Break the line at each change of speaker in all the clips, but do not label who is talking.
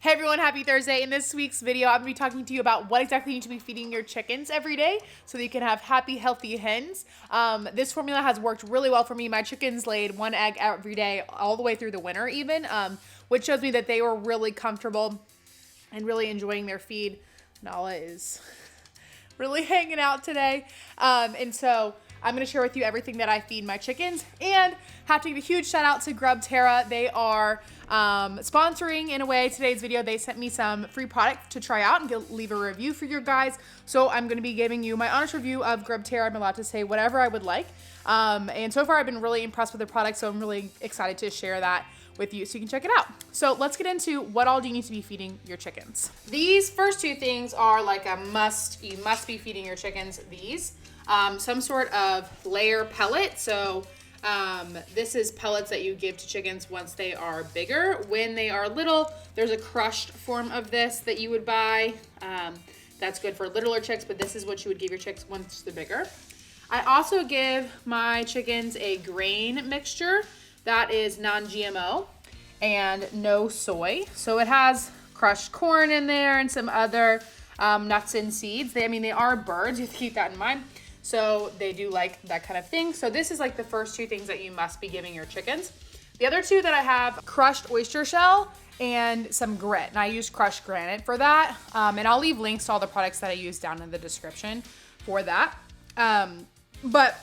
Hey everyone, happy Thursday. In this week's video, I'm going to be talking to you about what exactly you need to be feeding your chickens every day so that you can have happy, healthy hens. This formula has worked really well for me. My chickens laid one egg every day all the way through the winter even, which shows me that they were really comfortable and really enjoying their feed. Nala is really hanging out today. And so I'm going to share with you everything that I feed my chickens, and have to give a huge shout out to Grubterra. They are sponsoring in a way today's video. They sent me some free product to try out and leave a review for you guys. So I'm going to be giving you my honest review of Grubterra. I'm allowed to say whatever I would like. And so far I've been really impressed with the product, so I'm really excited to share that with you so you can check it out. So let's get into what all do you need to be feeding your chickens. These first two things are like a must. You must be feeding your chickens these. Some sort of layer pellet. So this is pellets that you give to chickens once they are bigger. When they are little, there's a crushed form of this that you would buy. That's good for littler chicks, but this is what you would give your chicks once they're bigger. I also give my chickens a grain mixture that is non-GMO and no soy. So it has crushed corn in there and some other nuts and seeds. They are birds, you have to keep that in mind. So they do like that kind of thing. So this is like the first two things that you must be giving your chickens. The other two that I have, crushed oyster shell and some grit. And I use crushed granite for that. And I'll leave links to all the products that I use down in the description for that. But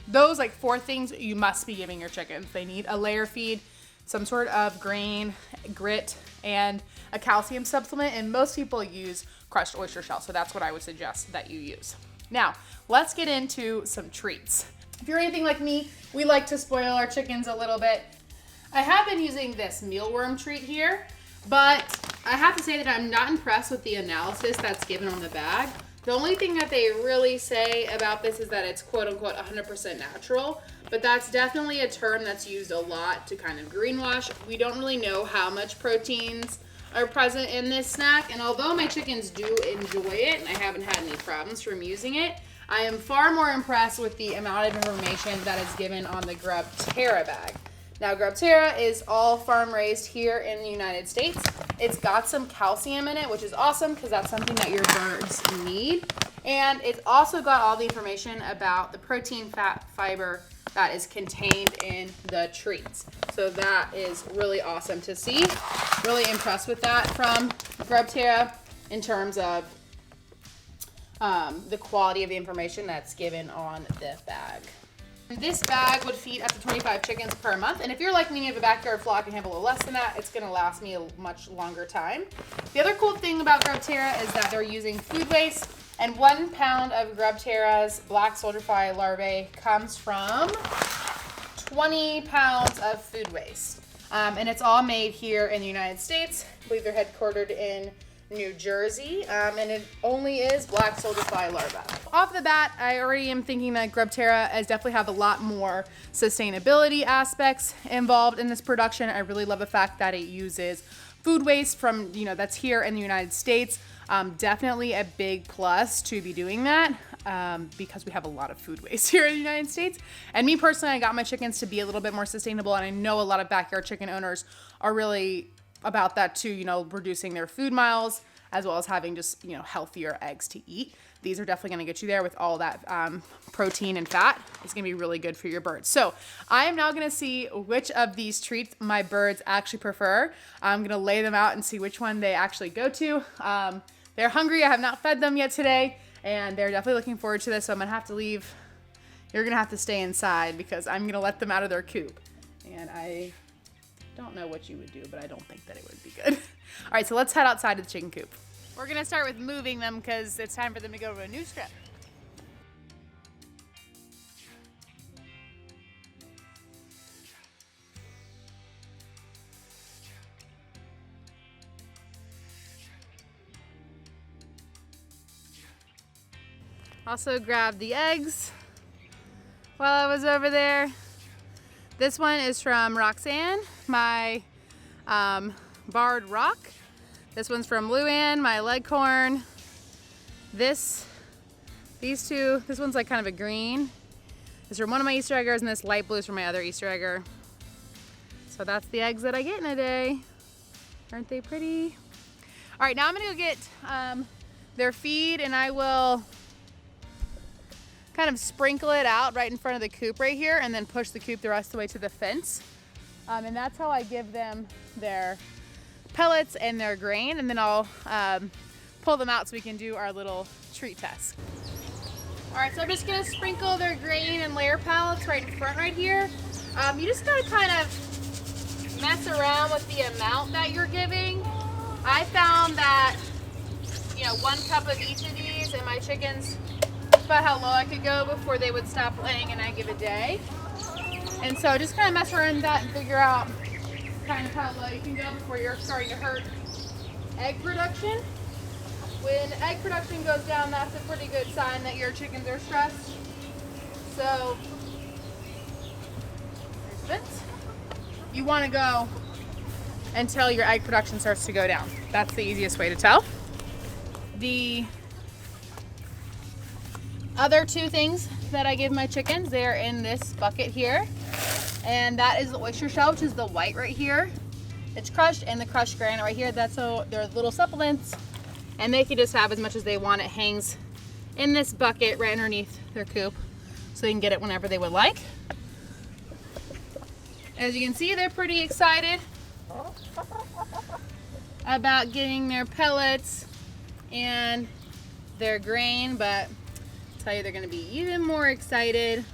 those like four things you must be giving your chickens. They need a layer feed, some sort of grain, grit, and a calcium supplement. And most people use crushed oyster shell. So that's what I would suggest that you use. Now, let's get into some treats. If you're anything like me, we like to spoil our chickens a little bit. I have been using this mealworm treat here, but I have to say that I'm not impressed with the analysis that's given on the bag. The only thing that they really say about this is that it's quote unquote 100% natural, but that's definitely a term that's used a lot to kind of greenwash. We don't really know how much proteins are present in this snack, and although my chickens do enjoy it and I haven't had any problems from using it, I am far more impressed with the amount of information that is given on the Grubterra bag. Now, Grubterra is all farm raised here in the United States. It's got some calcium in it, which is awesome because that's something that your birds need. And it's also got all the information about the protein, fat, fiber that is contained in the treats. So that is really awesome to see. Really impressed with that from Grubterra in terms of the quality of the information that's given on the bag. This bag would feed up to 25 chickens per month, and if you're like me and you have a backyard flock and have a little less than that, it's going to last me a much longer time. The other cool thing about Grubterra is that they're using food waste, and 1 pound of Grubterra's black soldier fly larvae comes from 20 pounds of food waste. And it's all made here in the United States. I believe they're headquartered in New Jersey, and it only is black soldier fly larvae. Off the bat, I already am thinking that Grubterra has definitely have a lot more sustainability aspects involved in this production. I really love the fact that it uses food waste from, that's here in the United States. Definitely a big plus to be doing that because we have a lot of food waste here in the United States. And me personally, I got my chickens to be a little bit more sustainable, and I know a lot of backyard chicken owners are really about that too, reducing their food miles as well as having just, healthier eggs to eat. These are definitely going to get you there with all that protein and fat. It's going to be really good for your birds. So I am now going to see which of these treats my birds actually prefer. I'm going to lay them out and see which one they actually go to. They're hungry. I have not fed them yet today, and they're definitely looking forward to this. So I'm going to have to leave. You're going to have to stay inside because I'm going to let them out of their coop. And I don't know what you would do, but I don't think that it would be good. All right, so let's head outside to the chicken coop. We're gonna start with moving them because it's time for them to go to a new strip. Also grabbed the eggs while I was over there. This one is from Roxanne, my barred rock. This one's from Luann, my leghorn. These two, this one's like kind of a green. This is from one of my Easter eggers, and this light blue is from my other Easter egger. So that's the eggs that I get in a day. Aren't they pretty? All right, now I'm gonna go get their feed, and I will kind of sprinkle it out right in front of the coop right here, and then push the coop the rest of the way to the fence. And that's how I give them their pellets and their grain, and then I'll pull them out so we can do our little treat test. All right, so I'm just gonna sprinkle their grain and layer pellets right in front right here. You just gotta kind of mess around with the amount that you're giving. I found that, you know, 1 cup of each of these, and my chickens, that's about how low I could go before they would stop laying an egg a day. And so just kind of mess around with that and figure out kind of how low you can go before you're starting to hurt egg production. When egg production goes down, that's a pretty good sign that your chickens are stressed. So, there's Vince. You want to go until your egg production starts to go down. That's the easiest way to tell. The other 2 things that I give my chickens, they're in this bucket here. And that is the oyster shell, which is the white right here. It's crushed, and the crushed granite right here. That's so they're little supplements, and they can just have as much as they want. It hangs in this bucket right underneath their coop, so they can get it whenever they would like. As you can see, they're pretty excited about getting their pellets and their grain, but I'll tell you, they're gonna be even more excited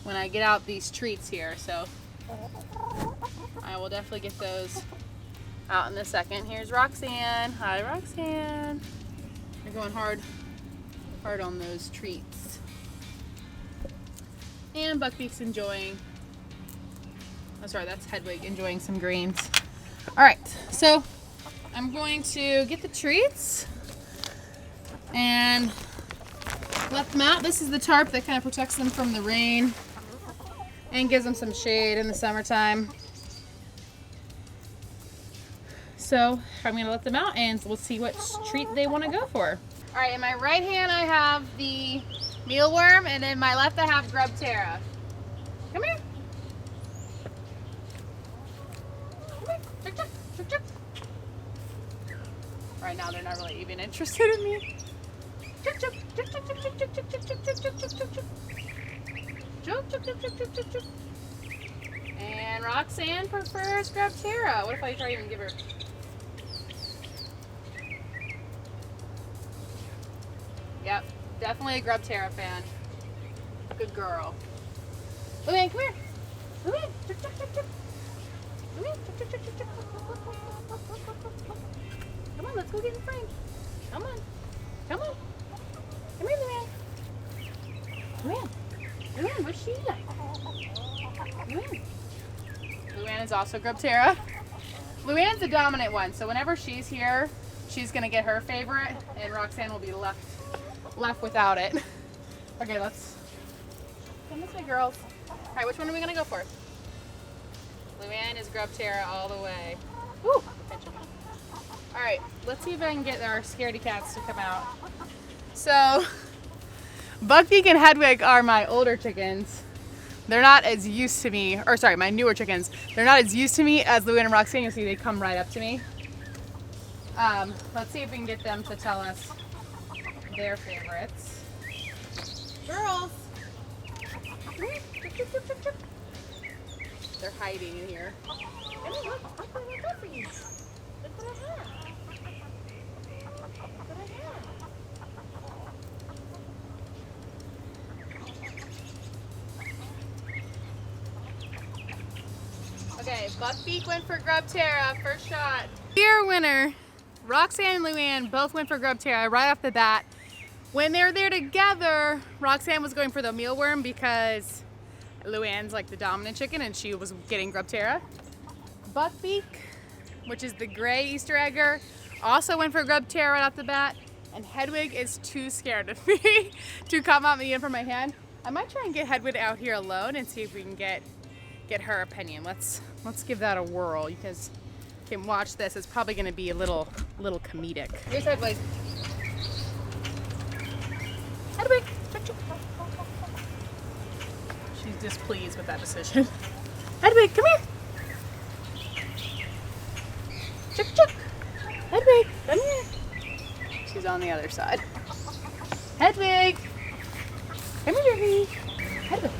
when I get out these treats here. So I will definitely get those out in a second. Here's Roxanne. Hi, Roxanne. They're going hard on those treats. And Buckbeak's enjoying, oh sorry, that's Hedwig enjoying some greens. All right, so I'm going to get the treats and let them out. This is the tarp that kind of protects them from the rain and gives them some shade in the summertime. So I'm gonna let them out and we'll see what treat they wanna go for. All right, in my right hand I have the mealworm, and in my left I have Grubterra. Come here. Come here. Chuck, chuck, chuck, chuck. Right now they're not really even interested in me. Chuck, chuck, chuck, chuck, chuck, chuck, chuck, chuck, chuck, chuck, chuck, chuck, chuck, chuck. Chuck, chuck, chuck, chuck, chuck, chuck, chuck. And Roxanne prefers Grubterra. What if I try to even give her? Yep, definitely a Grubterra fan. Good girl. Luann, come here. Luann, chuck, chuck, chuck, chuck. Luann, chuck, chuck, chuck, chuck, chuck. Come on, let's go get in frame. Come on. Come on. Come here, Luann. Luann. Luann, where's she at? Luann. Luann is also Grubterra. Luann's the dominant one, so whenever she's here, she's gonna get her favorite, and Roxanne will be left without it. Okay, let's come this way, girls. All right, which one are we gonna go for? Luann is Grubterra all the way. Woo! All right, let's see if I can get our scaredy cats to come out. So, Buckbeak and Hedwig are my older chickens. They're not as used to me, or sorry, my newer chickens. They're not as used to me as Luann and Roxanne. You'll see they come right up to me. Let's see if we can get them to tell us their favorites. Girls! They're hiding in here. Look what I got for you. Look what I have. Look what I have. Okay, Buckbeak went for Grubterra, first shot. Clear winner. Roxanne and Luann both went for Grubterra right off the bat. When they're there together, Roxanne was going for the mealworm because Luann's like the dominant chicken and she was getting Grubterra. Buckbeak, which is the gray Easter egger, also went for Grubterra right off the bat. And Hedwig is too scared of me to come at me in from my hand. I might try and get Hedwig out here alone and see if we can get her opinion. Let's give that a whirl. You guys can watch this. It's probably going to be a little comedic. Here's Hedwig. Hedwig. She's displeased with that decision. Hedwig, come here. Chick, chick. Hedwig, come here. She's on the other side. Hedwig. Come here, Hedwig. Hedwig.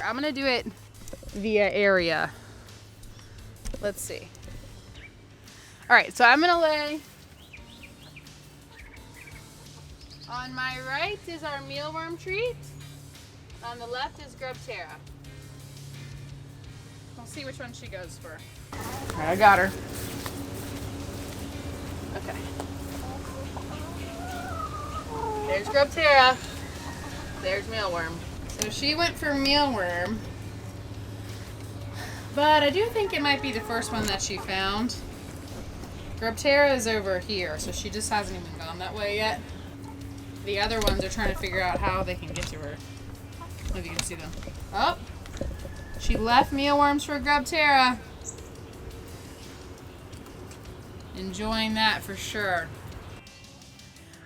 I'm gonna do it via area. Let's see. All right, so I'm gonna lay. On my right is our mealworm treat. On the left is Grubterra. We'll see which one she goes for. All right, I got her. Okay. There's Grubterra. There's mealworm. So she went for mealworm. But I do think it might be the first one that she found. Grubterra is over here, so she just hasn't even gone that way yet. The other ones are trying to figure out how they can get to her. I don't know if you can see them. Oh, she left mealworms for Grubterra. Enjoying that for sure.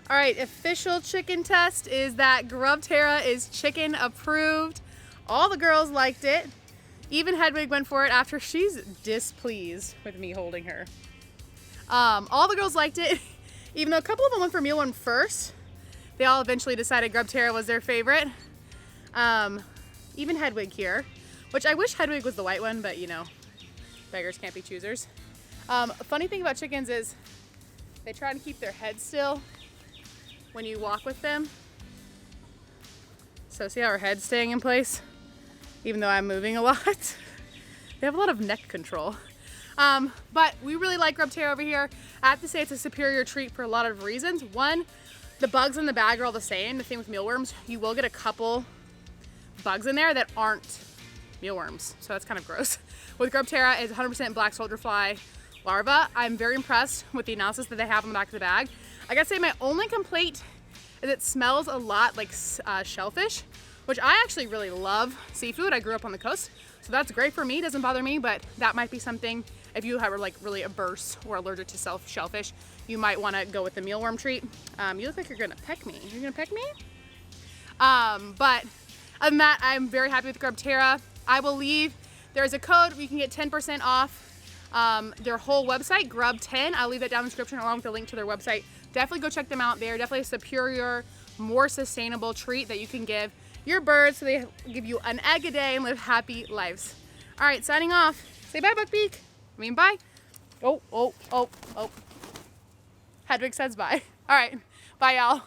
All right, official chicken test is that Grubterra is chicken approved. All the girls liked it. Even Hedwig went for it after she's displeased with me holding her. All the girls liked it, even though a couple of them went for mealworm first. They all eventually decided Grubterra was their favorite. Even Hedwig here, which I wish Hedwig was the white one, but you know, beggars can't be choosers. Funny thing about chickens is they try to keep their head still when you walk with them. So see how her head's staying in place? Even though I'm moving a lot. They have a lot of neck control. But we really like Grubterra over here. I have to say it's a superior treat for a lot of reasons. One, the bugs in the bag are all the same. The thing with mealworms, you will get a couple bugs in there that aren't mealworms. So that's kind of gross. With Grubterra, it's 100% black soldier fly larva. I'm very impressed with the analysis that they have on the back of the bag. I gotta say my only complaint is it smells a lot like shellfish, which I actually really love seafood. I grew up on the coast, so that's great for me. It doesn't bother me, but that might be something if you are like really averse or allergic to shellfish, you might want to go with the mealworm treat. You look like you're gonna peck me. You're gonna peck me? But other than that, I'm very happy with Grubterra. I will leave. There's a code where you can get 10% off their whole website, Grub10. I'll leave that down in the description along with a link to their website. Definitely go check them out. They are definitely a superior, more sustainable treat that you can give your birds so they give you an egg a day and live happy lives. All right, signing off. Say bye, Buckbeak. I mean, bye. Oh. Hedwig says bye. All right, bye, y'all.